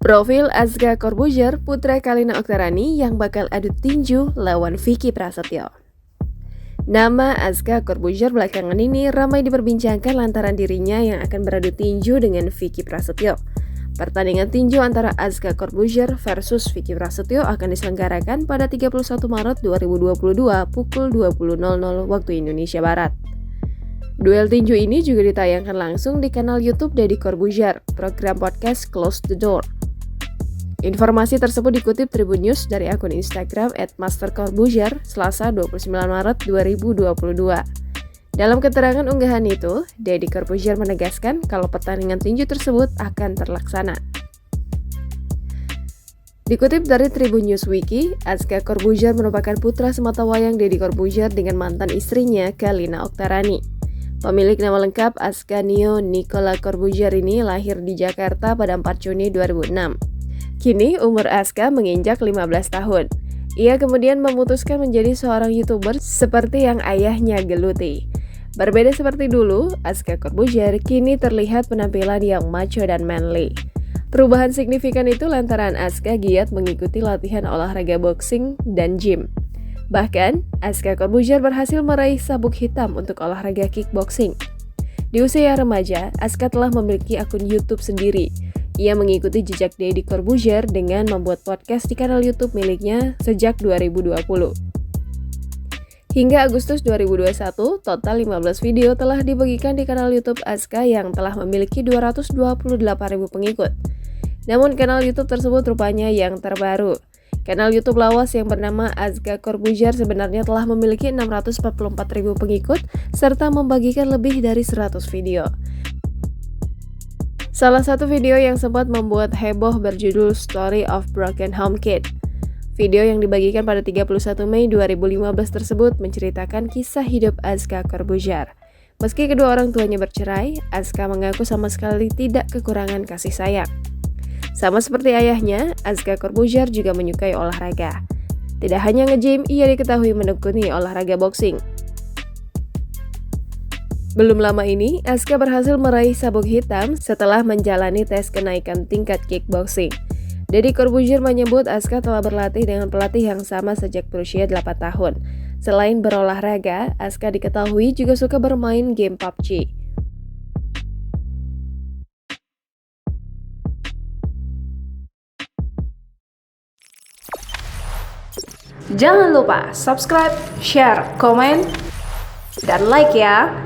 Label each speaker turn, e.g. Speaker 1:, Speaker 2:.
Speaker 1: Profil Azka Corbuzier, putra Kalina Oktarani yang bakal adu tinju lawan Vicky Prasetyo. Nama Azka Corbuzier belakangan ini ramai diperbincangkan lantaran dirinya yang akan beradu tinju dengan Vicky Prasetyo. Pertandingan tinju antara Azka Corbuzier versus Vicky Prasetyo akan diselenggarakan pada 31 Maret 2022 pukul 20.00 waktu Indonesia Barat. Duel tinju ini juga ditayangkan langsung di kanal YouTube Deddy Corbuzier, program podcast Close the Door. Informasi tersebut dikutip Tribun News dari akun Instagram @mastercorbuzier Selasa 29 Maret 2022. Dalam keterangan unggahan itu, Deddy Corbuzier menegaskan kalau pertandingan tinju tersebut akan terlaksana. Dikutip dari Tribun News Wiki, Azka Corbuzier merupakan putra sematawayang Deddy Corbuzier dengan mantan istrinya Kalina Oktarani. Pemilik nama lengkap Azka Nio Nicola Corbuzier ini lahir di Jakarta pada 4 Juni 2006. Kini umur Azka menginjak 15 tahun. Ia kemudian memutuskan menjadi seorang YouTuber seperti yang ayahnya geluti. Berbeda seperti dulu, Azka Corbuzier kini terlihat penampilan yang macho dan manly. Perubahan signifikan itu lantaran Azka giat mengikuti latihan olahraga boxing dan gym. Bahkan, Azka Corbuzier berhasil meraih sabuk hitam untuk olahraga kickboxing. Di usia remaja, Azka telah memiliki akun YouTube sendiri. Ia mengikuti jejak Deddy Corbuzier dengan membuat podcast di kanal YouTube miliknya sejak 2020. Hingga Agustus 2021, total 15 video telah dibagikan di kanal YouTube Azka yang telah memiliki 228.000 pengikut. Namun kanal YouTube tersebut rupanya yang terbaru. Kanal YouTube lawas yang bernama Azka Corbuzier sebenarnya telah memiliki 644.000 pengikut serta membagikan lebih dari 100 video. Salah satu video yang sempat membuat heboh berjudul Story of Broken Home Kid. Video yang dibagikan pada 31 Mei 2015 tersebut menceritakan kisah hidup Azka Corbuzier. Meski kedua orang tuanya bercerai, Azka mengaku sama sekali tidak kekurangan kasih sayang. Sama seperti ayahnya, Azka Corbuzier juga menyukai olahraga. Tidak hanya nge-gym, ia diketahui menekuni olahraga boxing. Belum lama ini, Azka berhasil meraih sabuk hitam setelah menjalani tes kenaikan tingkat kickboxing. Deddy Corbuzier menyebut Azka telah berlatih dengan pelatih yang sama sejak berusia 8 tahun. Selain berolahraga, Azka diketahui juga suka bermain game PUBG.
Speaker 2: Jangan lupa subscribe, share, komen, dan like ya!